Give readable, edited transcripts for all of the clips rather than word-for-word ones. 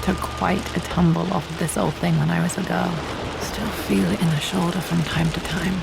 took quite a tumble off of this old thing when I was a girl. Still feel it in the shoulder from time to time.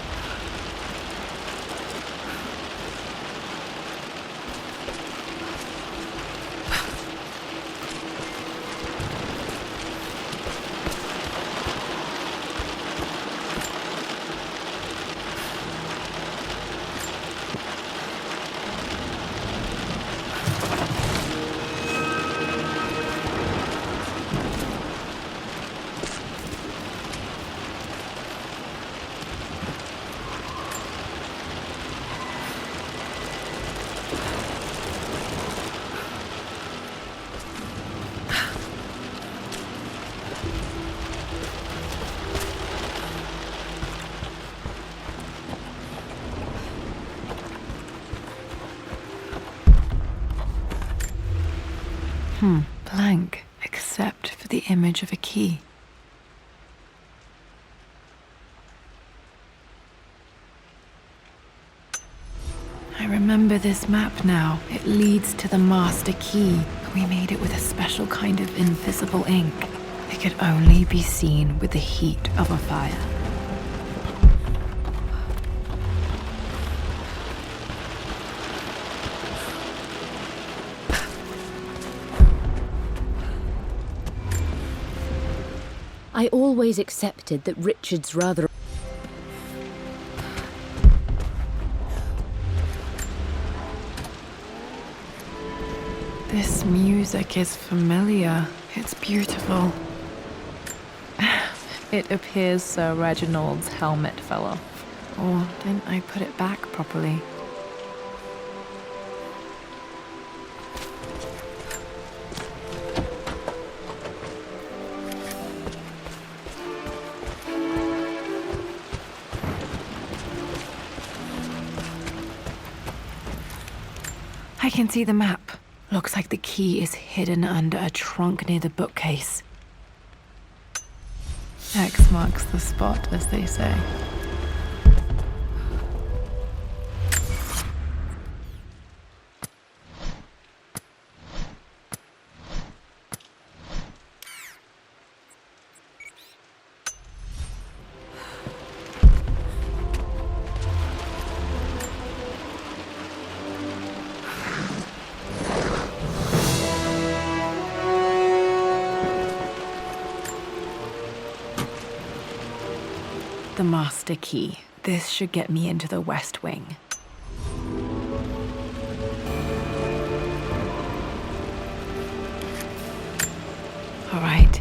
Blank, except for the image of a key. I remember this map now. It leads to the master key. We made it with a special kind of invisible ink. It could only be seen with the heat of a fire. I always accepted that Richard's rather... This music is familiar. It's beautiful. It appears Sir Reginald's helmet fell off. Or didn't I put it back properly? I can see the map. Looks like the key is hidden under a trunk near the bookcase. X marks the spot, as they say. The master key. This should get me into the West Wing. All right,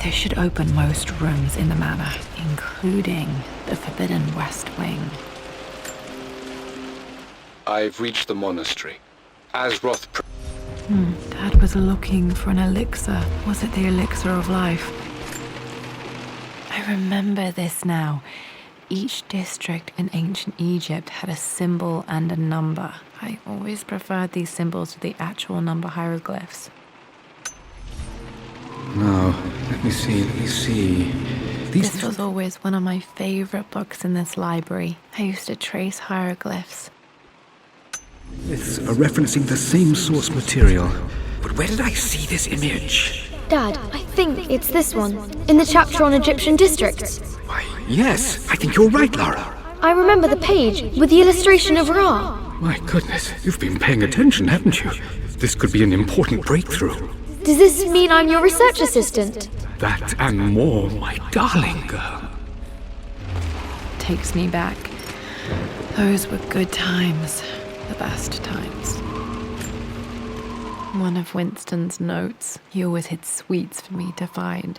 this should open most rooms in the manor, including the forbidden West Wing. I've reached the monastery. Asroth... Dad was looking for an elixir. Was it the elixir of life? I remember this now. Each district in ancient Egypt had a symbol and a number. I always preferred these symbols to the actual number hieroglyphs. Now, let me see. This was always one of my favorite books in this library. I used to trace hieroglyphs. Myths are referencing the same source material. But where did I see this image? Dad, I think it's this one, in the chapter on Egyptian districts. Why, yes, I think you're right, Lara. I remember the page with the illustration of Ra. My goodness, you've been paying attention, haven't you? This could be an important breakthrough. Does this mean I'm your research assistant? That and more, my darling girl. Takes me back. Those were good times. The best times. One of Winston's notes. He always hid sweets for me to find.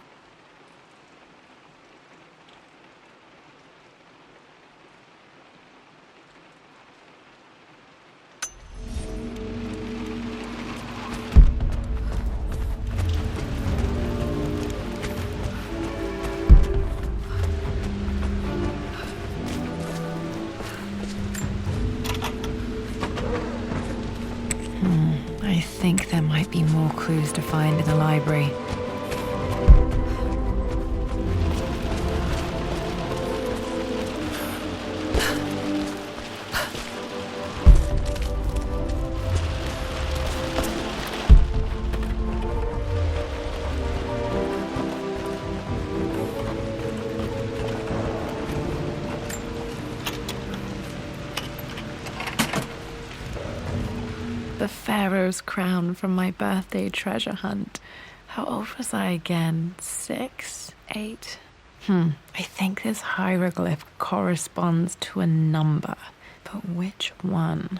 I think there might be more clues to find in the library. the Pharaoh's crown from my birthday treasure hunt. How old was I again? 6? 8? I think this hieroglyph corresponds to a number. But which one?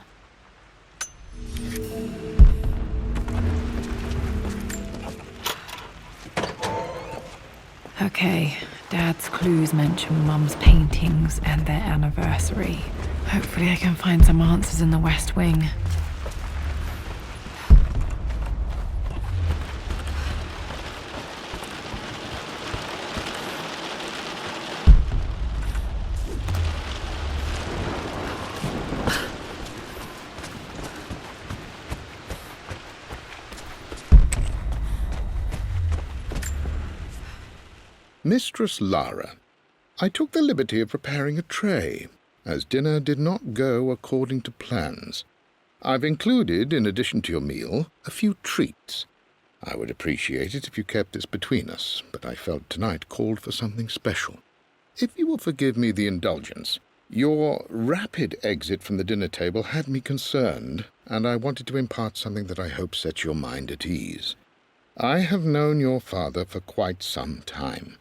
Okay, Dad's clues mention Mum's paintings and their anniversary. Hopefully I can find some answers in the West Wing. Mistress Lara, I took the liberty of preparing a tray, as dinner did not go according to plans. I've included, in addition to your meal, a few treats. I would appreciate it if you kept this between us, but I felt tonight called for something special. If you will forgive me the indulgence, your rapid exit from the dinner table had me concerned, and I wanted to impart something that I hope sets your mind at ease. I have known your father for quite some time.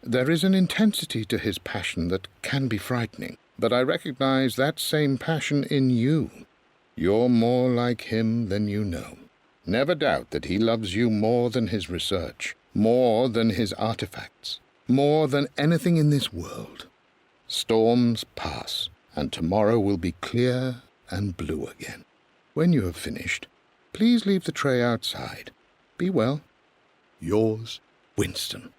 There is an intensity to his passion that can be frightening, but I recognize that same passion in you. You're more like him than you know. Never doubt that he loves you more than his research, more than his artifacts, more than anything in this world. Storms pass, and tomorrow will be clear and blue again. When you have finished, please leave the tray outside. Be well. Yours, Winston.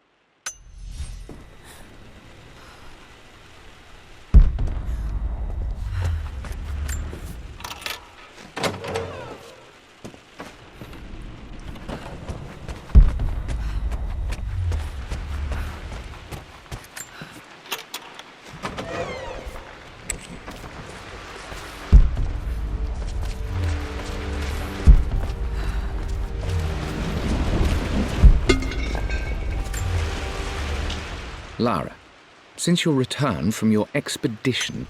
Lara, since your return from your expedition...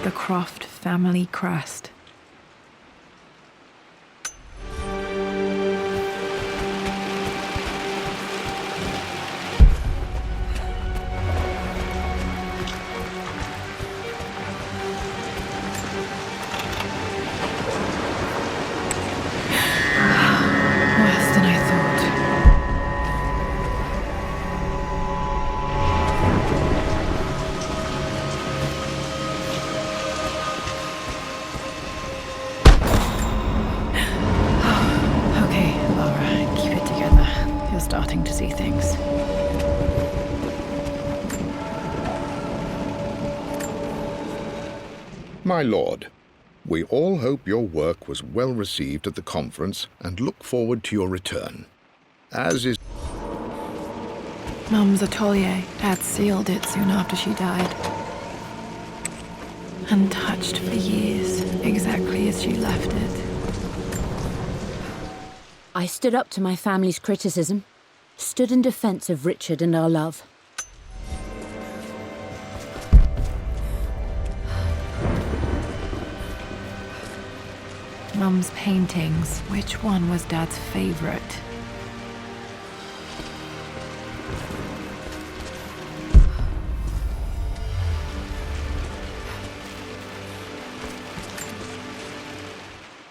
The Croft family crest. Worse than I thought. Starting to see things. My lord, we all hope your work was well received at the conference and look forward to your return. As is... Mum's atelier. Dad sealed it soon after she died. Untouched for years, exactly as she left it. I stood up to my family's criticism, stood in defense of Richard and our love. Mum's paintings. Which one was Dad's favorite?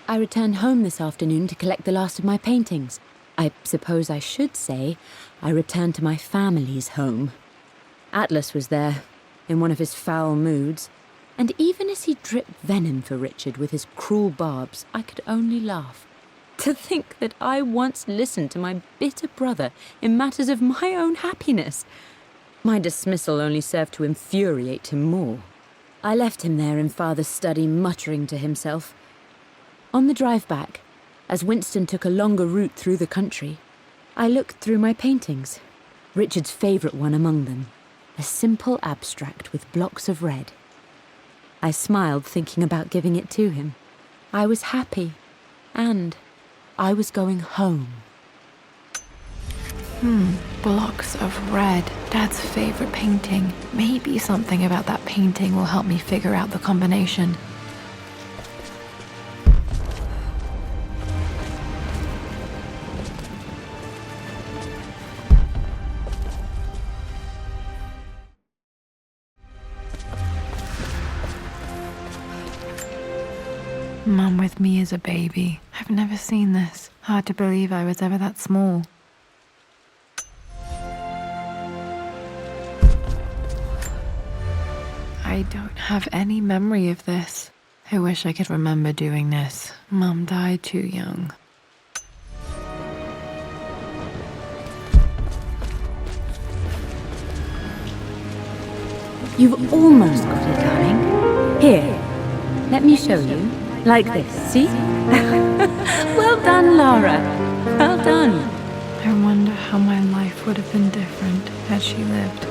I returned home this afternoon to collect the last of my paintings. I suppose I should say I returned to my family's home. Atlas was there, in one of his foul moods, and even as he dripped venom for Richard with his cruel barbs, I could only laugh. To think that I once listened to my bitter brother in matters of my own happiness. My dismissal only served to infuriate him more. I left him there in Father's study, muttering to himself. On the drive back, as Winston took a longer route through the country, I looked through my paintings, Richard's favourite one among them, a simple abstract with blocks of red. I smiled, thinking about giving it to him. I was happy, and I was going home. Blocks of red. Dad's favorite painting. Maybe something about that painting will help me figure out the combination. Mum with me as a baby. I've never seen this. Hard to believe I was ever that small. I don't have any memory of this. I wish I could remember doing this. Mum died too young. You've almost got it, darling. Here, let me show you. Like this, see? Well done, Lara. Well done. I wonder how my life would have been different had she lived.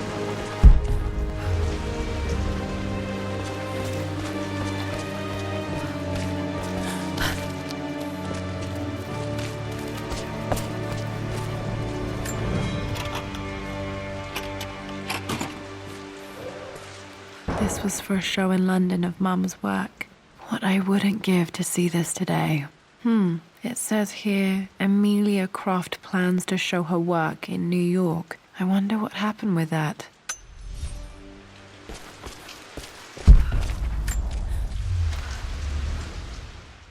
This was for a show in London of Mum's work. What I wouldn't give to see this today. It says here, Amelia Croft plans to show her work in New York. I wonder what happened with that.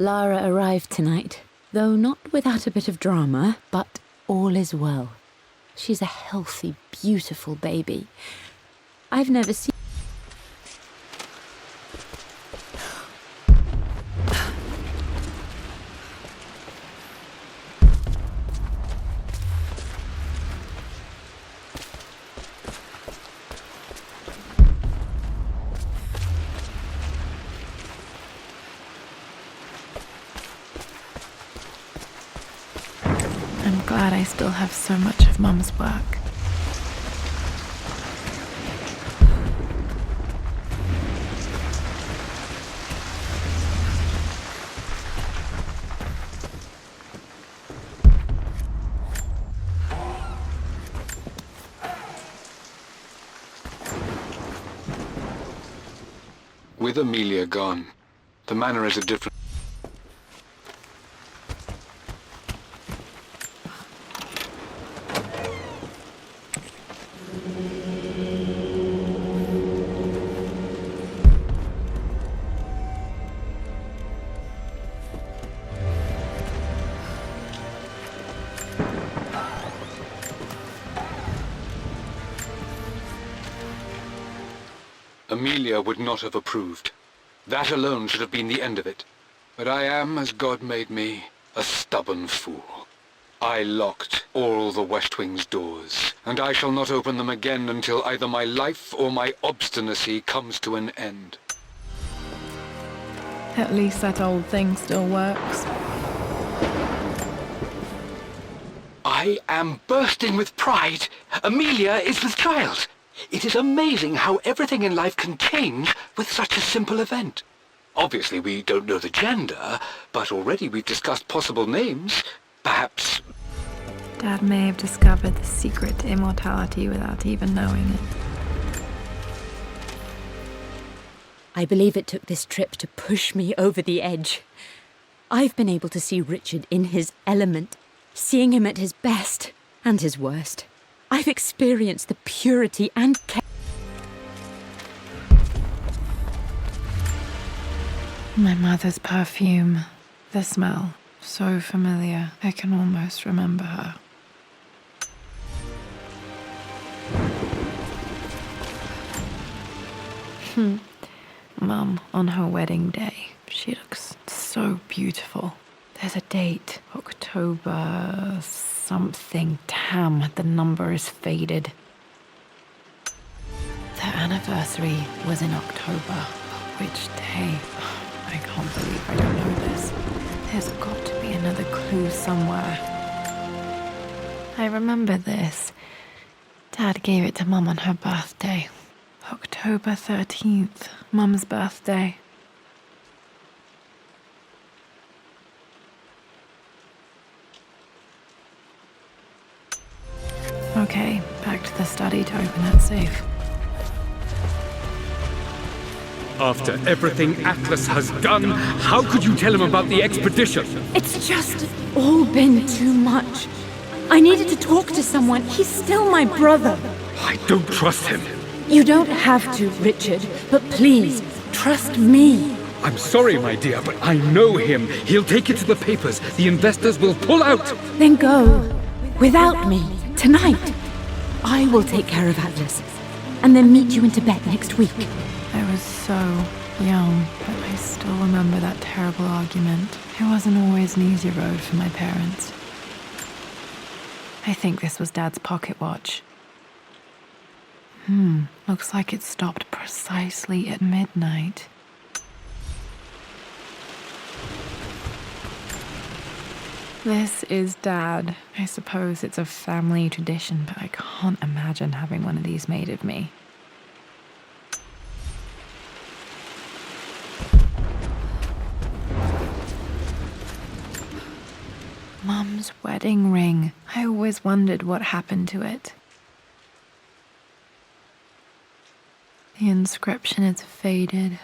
Lara arrived tonight, though not without a bit of drama, but all is well. She's a healthy, beautiful baby. I've never seen... I'm glad I still have so much of Mum's work. With Amelia gone, the manor is a different... Amelia would not have approved. That alone should have been the end of it. But I am, as God made me, a stubborn fool. I locked all the West Wing's doors, and I shall not open them again until either my life or my obstinacy comes to an end. At least that old thing still works. I am bursting with pride. Amelia is with child. It is amazing how everything in life can change with such a simple event. Obviously, we don't know the gender, but already we've discussed possible names. Perhaps... Dad may have discovered the secret to immortality without even knowing it. I believe it took this trip to push me over the edge. I've been able to see Richard in his element, seeing him at his best and his worst. I've experienced the purity and care. My mother's perfume. The smell. So familiar. I can almost remember her. Mum, on her wedding day, she looks so beautiful. There's a date. October something. Damn, the number is faded. Their anniversary was in October. Which day? I can't believe I don't know this. There's got to be another clue somewhere. I remember this. Dad gave it to Mum on her birthday. October 13th, Mum's birthday. Okay, back to the study to open that safe. After everything Atlas has done, how could you tell him about the expedition? It's just all been too much. I needed to talk to someone. He's still my brother. I don't trust him. You don't have to, Richard, but please, trust me. I'm sorry, my dear, but I know him. He'll take it to the papers. The investors will pull out. Then go. Without me. Tonight. I will take care of Atlas. And then meet you in Tibet next week. I was so young, but I still remember that terrible argument. It wasn't always an easy road for my parents. I think this was Dad's pocket watch. Looks like it stopped precisely at midnight. This is Dad. I suppose it's a family tradition, but I can't imagine having one of these made of me. Mum's wedding ring. I always wondered what happened to it. The inscription is faded,